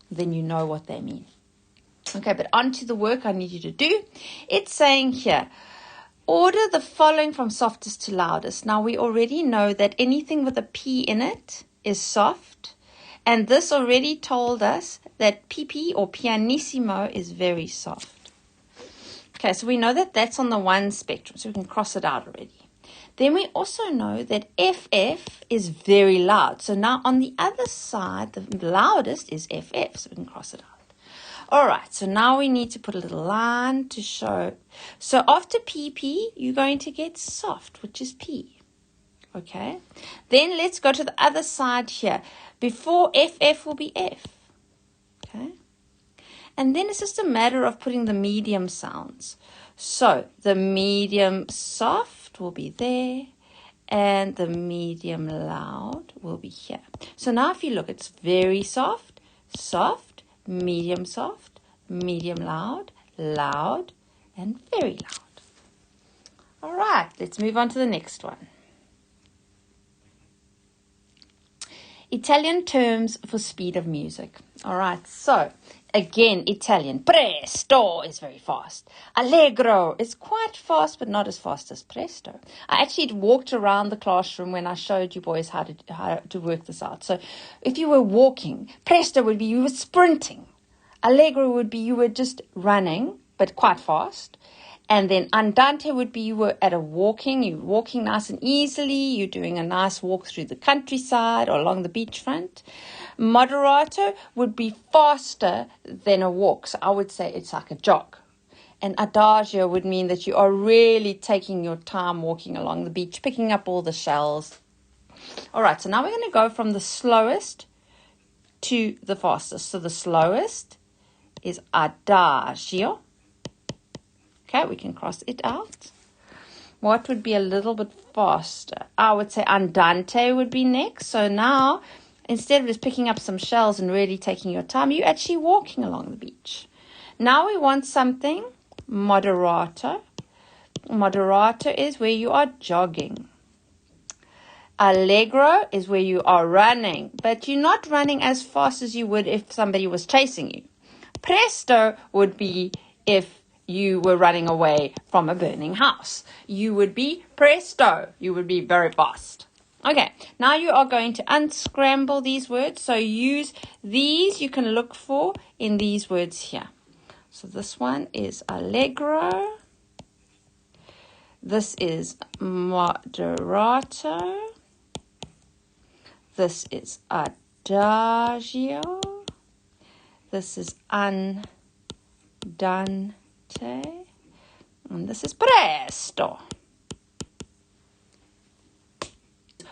then you know what they mean. Okay, but on to the work I need you to do. It's saying here, order the following from softest to loudest. Now, we already know that anything with a P in it is soft. And this already told us that PP or pianissimo is very soft. Okay, so we know that that's on the one spectrum, so we can cross it out already. Then we also know that FF is very loud. So now on the other side, the loudest is FF, so we can cross it out. All right, so now we need to put a little line to show. So after PP, you're going to get soft, which is P. Okay, then let's go to the other side here. Before FF will be F. Okay, and then it's just a matter of putting the medium sounds. So the medium soft will be there, and the medium loud will be here. So now if you look, it's very soft, soft, medium soft, medium loud, loud, and very loud. All right, let's move on to the next one. Italian terms for speed of music. All right, so again, Italian. Presto is very fast. Allegro is quite fast, but not as fast as presto. I actually walked around the classroom when I showed you boys how to work this out. So if you were walking, presto would be you were sprinting. Allegro would be you were just running, but quite fast. And then andante would be you were you're walking nice and easily, you're doing a nice walk through the countryside or along the beachfront. Moderato would be faster than a walk, so I would say it's like a jog. And adagio would mean that you are really taking your time walking along the beach, picking up all the shells. All right, so now we're going to go from the slowest to the fastest. So the slowest is adagio. Okay, we can cross it out. What would be a little bit faster? I would say andante would be next. So now, instead of just picking up some shells and really taking your time, you're actually walking along the beach. Now we want something moderato. Moderato is where you are jogging. Allegro is where you are running, but you're not running as fast as you would if somebody was chasing you. Presto would be if you were running away from a burning house. You would be presto. You would be very fast. Okay, now you are going to unscramble these words. So use these you can look for in these words here. So this one is allegro. This is moderato. This is adagio. This is andante. And this is presto.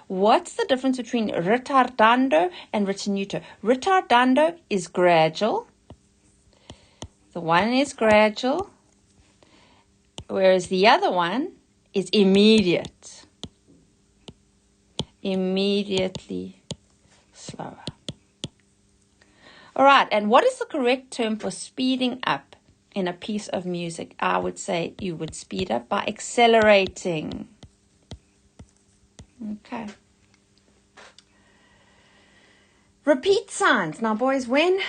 What's the difference between ritardando and ritenuto? Ritardando is gradual. The one is gradual, whereas the other one is immediate. Immediately slower. All right, and what is the correct term for speeding up in a piece of music? I would say you would speed up by accelerating. Okay. Repeat signs. Now, boys, when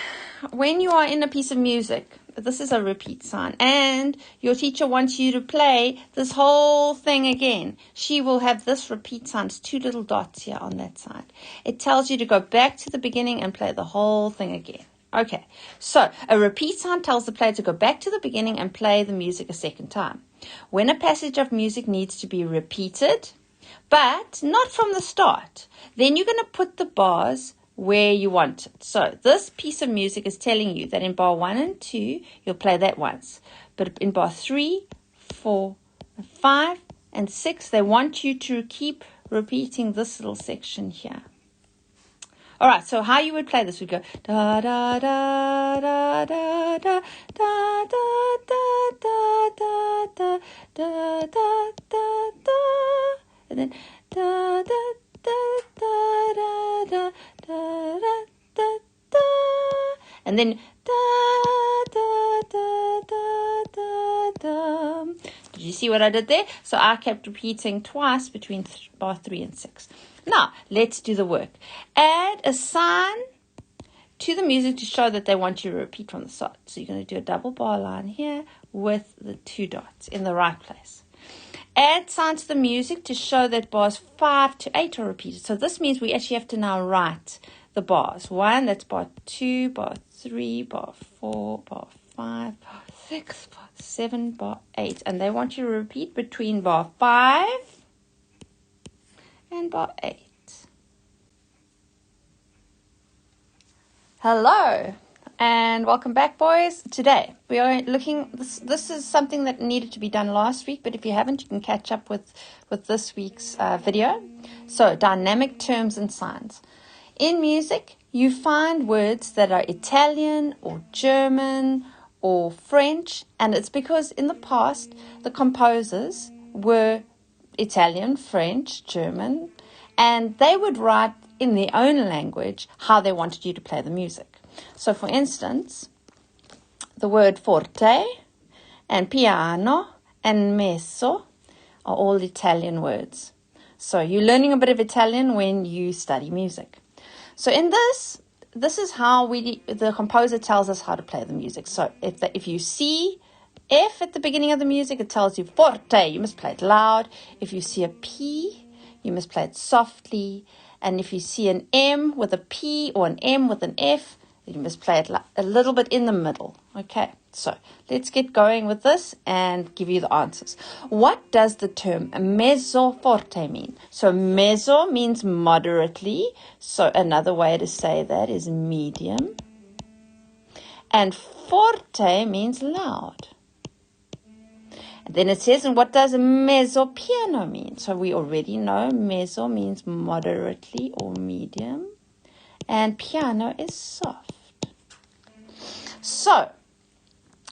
you are in a piece of music, this is a repeat sign, and your teacher wants you to play this whole thing again, she will have this repeat sign. It's two little dots here on that side. It tells you to go back to the beginning and play the whole thing again. Okay, so a repeat sign tells the player to go back to the beginning and play the music a second time. When a passage of music needs to be repeated, but not from the start, then you're going to put the bars where you want it. So this piece of music is telling you that in bar 1 and 2, you'll play that once. But in bar 3, 4, 5, and 6, they want you to keep repeating this little section here. All right, so how you would play this would go da da da da da da da da da da da da da da da, and then da da da da da da da da da, and then da da da da da da. Did you see what I did there? So I kept repeating twice between bar 3 and 6. Now, let's do the work. Add a sign to the music to show that they want you to repeat from the start. So you're going to do a double bar line here with the 2 dots in the right place. Add sound to the music to show that bars 5 to 8 are repeated. So this means we actually have to now write the bars. 1, that's bar 2, bar 3, bar 4, bar 5, bar 6, bar 7, bar 8. And they want you to repeat between bar 5 and bar 8. Hello and welcome back, boys. Today we are looking, this is something that needed to be done last week, but if you haven't, you can catch up with this week's video. So dynamic terms and signs. In music, you find words that are Italian or German or French, and it's because in the past the composers were Italian, French, German, and they would write in their own language how they wanted you to play the music. So for instance, the word forte and piano and messo are all Italian words. So you're learning a bit of Italian when you study music. So in this is how the composer tells us how to play the music. So if you see F at the beginning of the music, it tells you forte, you must play it loud. If you see a P, you must play it softly. And if you see an M with a P or an M with an F, you must play it a little bit in the middle. Okay, so let's get going with this and give you the answers. What does the term mezzo forte mean? So mezzo means moderately. So another way to say that is medium. And forte means loud. And then it says, and what does mezzo piano mean? So we already know mezzo means moderately or medium, and piano is soft. So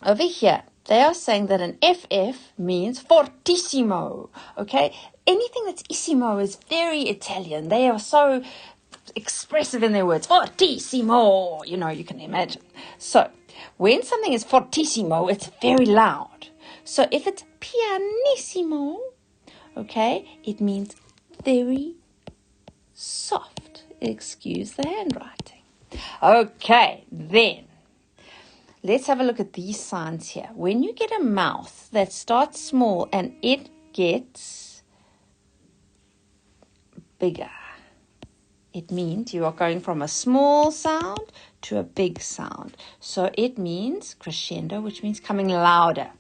over here, they are saying that an FF means fortissimo, okay? Anything that's issimo is very Italian. They are so expressive in their words. Fortissimo, you can imagine. So when something is fortissimo, it's very loud. So if it's pianissimo, okay, it means very soft. Excuse the handwriting. Okay, then let's have a look at these signs here. When you get a mouth that starts small and it gets bigger, it means you are going from a small sound to a big sound. So it means crescendo, which means coming louder.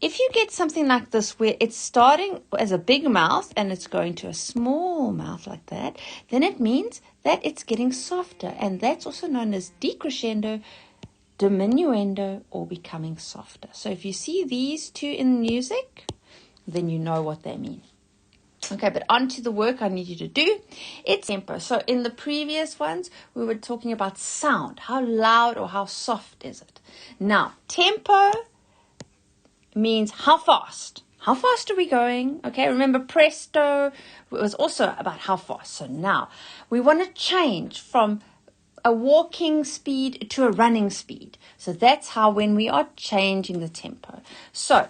If you get something like this where it's starting as a big mouth and it's going to a small mouth like that, then it means that it's getting softer. And that's also known as decrescendo, diminuendo, or becoming softer. So if you see these two in music, then you know what they mean. Okay, but on to the work I need you to do. It's tempo. So in the previous ones, we were talking about sound. How loud or how soft is it? Now, tempo means how fast. How fast are we going? Okay, remember presto was also about how fast. So now we want to change from a walking speed to a running speed. So that's how when we are changing the tempo. So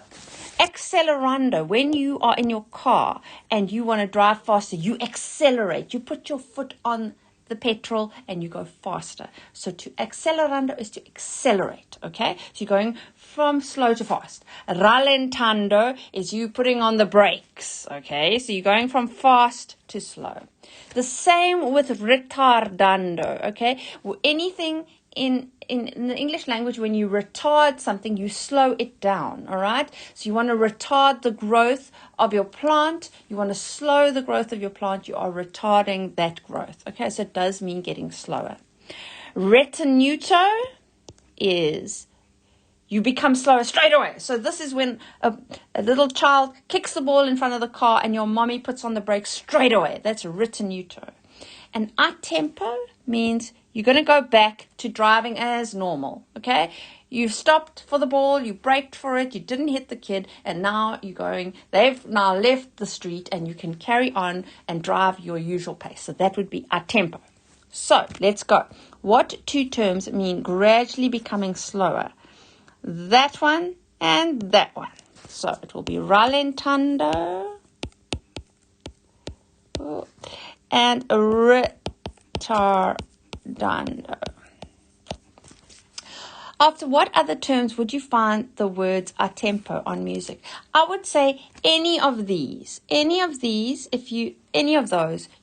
accelerando, when you are in your car and you want to drive faster, you accelerate. You put your foot on the petrol and you go faster. So to accelerando is to accelerate, okay? So you're going from slow to fast. Rallentando is you putting on the brakes, okay? So you're going from fast to slow. The same with retardando, okay? Anything in the English language, when you retard something, you slow it down, all right? So you want to retard the growth of your plant. You want to slow the growth of your plant. You are retarding that growth, okay? So it does mean getting slower. Retenuto is you become slower straight away. So this is when a little child kicks the ball in front of the car and your mommy puts on the brakes straight away. That's retenuto. And a tempo means you're going to go back to driving as normal, okay? You stopped for the ball, you braked for it, you didn't hit the kid, and now they've now left the street and you can carry on and drive your usual pace. So that would be a tempo. So let's go. What two terms mean gradually becoming slower? That one and that one. So it will be rallentando and retardando. After what other terms would you find the words a tempo on music? I would say any of those,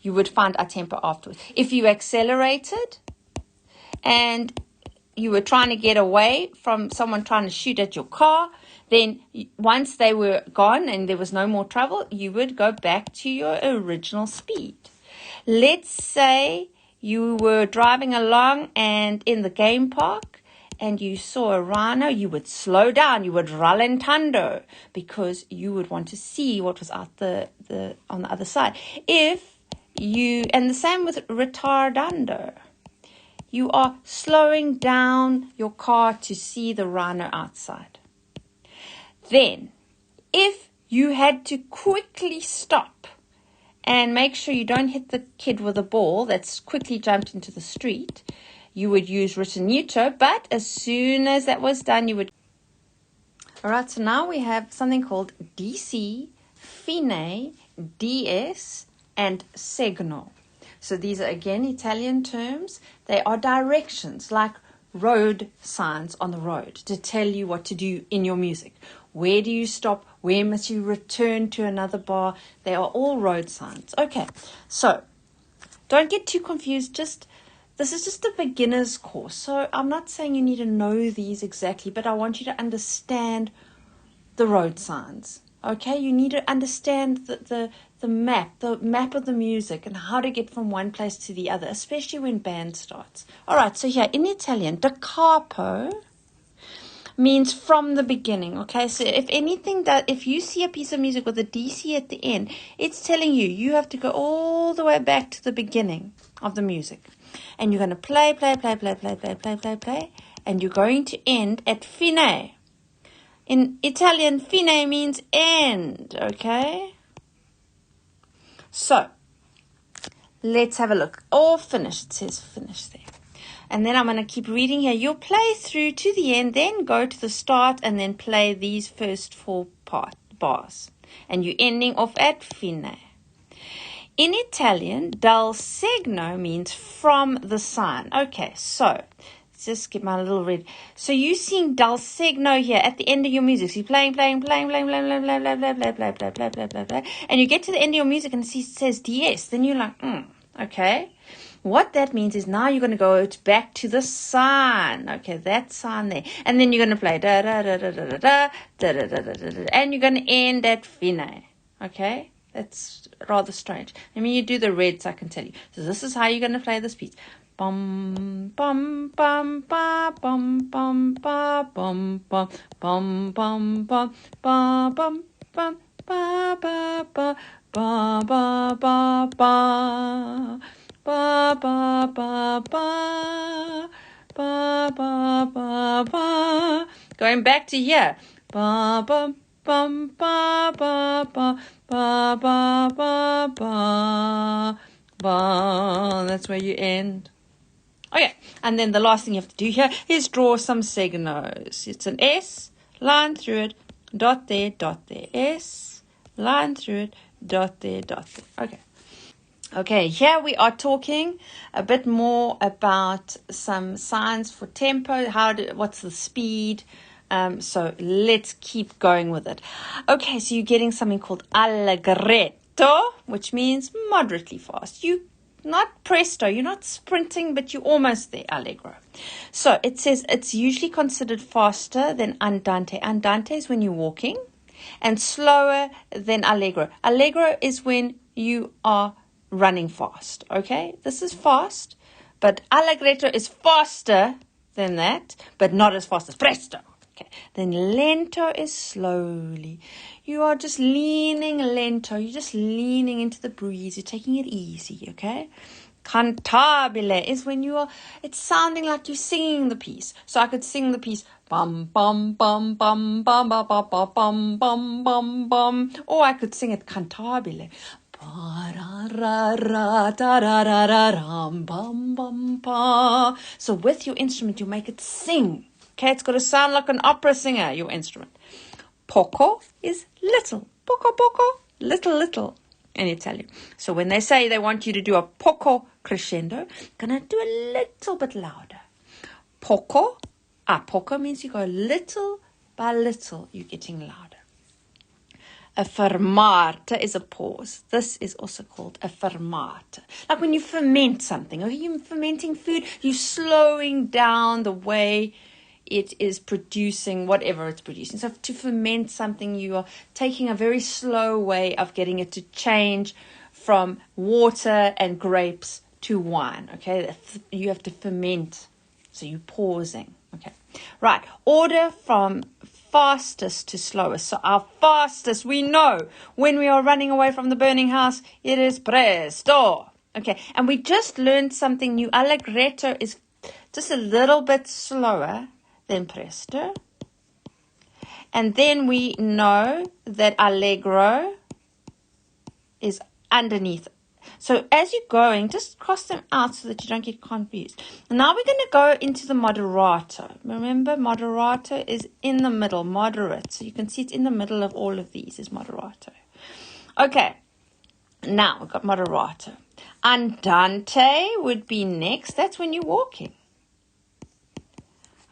you would find a tempo afterwards. If you accelerated and you were trying to get away from someone trying to shoot at your car, then once they were gone and there was no more trouble, you would go back to your original speed. Let's say you were driving along and in the game park and you saw a rhino, you would slow down, you would rallentando, because you would want to see what was out on the other side. And the same with retardando. You are slowing down your car to see the rhino outside. Then, if you had to quickly stop and make sure you don't hit the kid with a ball that's quickly jumped into the street, you would use ritenuto, but as soon as that was done, you would... All right, so now we have something called DC, fine, DS, and segno. So these are, again, Italian terms. They are directions, like road signs on the road, to tell you what to do in your music. Where do you stop? Where must you return to another bar? They are all road signs. Okay, so don't get too confused. This is just a beginner's course. So I'm not saying you need to know these exactly, but I want you to understand the road signs. Okay, you need to understand the map of the music and how to get from one place to the other, especially when band starts. All right, so here in Italian, da capo means from the beginning. Okay, so if you see a piece of music with a DC at the end, it's telling you have to go all the way back to the beginning of the music, and you're going to play, and you're going to end at fine. In Italian, fine means end, okay? So, let's have a look. All finished. It says finish there. And then I'm going to keep reading here. You'll play through to the end, then go to the start, and then play these first four bars. And you're ending off at fine. In Italian, dal segno means from the sign. Okay, so... just get my little red. So you sing dal segno here at the end of your music. So you're playing, and you get to the end of your music and it says DS. Then you're like, okay. What that means is now you're going to go back to the sign. Okay, that sign there. And then you're going to play da da da da da da da da da da da da, and you're going to end at fine. Okay, that's rather strange. I mean, you do the red so I can tell you. So this is how you're going to play this piece. Bum bum bum ba bum bum ba bum bum bum bum bum ba bum bum ba ba ba ba ba ba ba ba ba ba ba ba ba ba. Going back to here. Ba bum bum ba ba ba ba ba ba ba ba. That's where you end. Okay, and then the last thing you have to do here is draw some segnos. It's an S, line through it, dot there, S, line through it, dot there. Okay. Okay, here we are talking a bit more about some signs for tempo, what's the speed. So let's keep going with it. Okay, so you're getting something called allegretto, which means moderately fast. Not presto, you're not sprinting, but you're almost there, allegro. So it says it's usually considered faster than andante. Andante is when you're walking, and slower than allegro. Allegro is when you are running fast, okay? This is fast, but allegretto is faster than that, but not as fast as presto. Okay. Then lento is slowly. You are just leaning lento. You're just leaning into the breeze. You're taking it easy, okay? Cantabile is when it's sounding like you're singing the piece. So I could sing the piece, bum, bum, bum, bum, bum, bum, bum, bum, bum, bum, bum, bum. Or I could sing it cantabile. So with your instrument, you make it sing. Okay, it's got to sound like an opera singer, your instrument. Poco is little. Poco, poco, little in Italian. So when they say they want you to do a poco crescendo, gonna do a little bit louder. Poco Poco means you go little by little, you're getting louder. A fermata is a pause. This is also called a fermata. Like when you ferment something, or you're fermenting food, you're slowing down the way it is producing whatever it's producing. So to ferment something, you are taking a very slow way of getting it to change from water and grapes to wine. Okay, you have to ferment. So you're pausing. Okay, right. Order from fastest to slowest. So our fastest, we know when we are running away from the burning house, it is presto. Okay, and we just learned something new. Allegretto is just a little bit slower than presto. And then we know that allegro is underneath. So as you're going, just cross them out so that you don't get confused. Now we're going to go into the moderato. Remember, moderato is in the middle, moderate. So you can see it's in the middle of all of these is moderato. Okay, now we've got moderato. Andante would be next. That's when you're walking.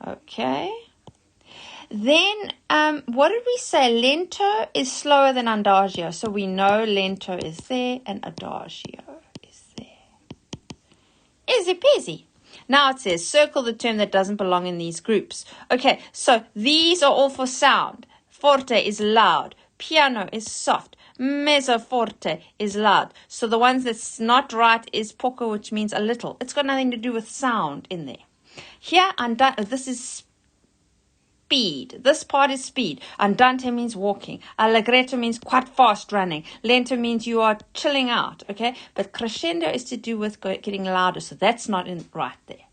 Okay. Then, what did we say? Lento is slower than andagio. So we know lento is there and adagio is there. Easy peasy. Now it says, circle the term that doesn't belong in these groups. Okay, so these are all for sound. Forte is loud. Piano is soft. Mezzo forte is loud. So the ones that's not right is poco, which means a little. It's got nothing to do with sound in there. Here, this is speed. This part is speed. Andante means walking. Allegretto means quite fast running. Lento means you are chilling out. Okay, but crescendo is to do with getting louder. So that's not right there.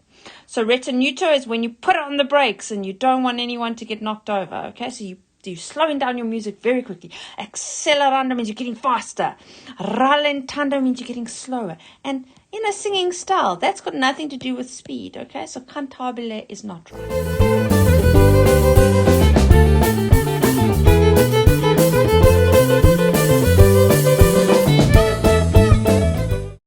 So retenuto is when you put on the brakes and you don't want anyone to get knocked over. Okay, so you're slowing down your music very quickly. Accelerando means you're getting faster. Rallentando means you're getting slower. And in a singing style, that's got nothing to do with speed. Okay, so cantabile is not right.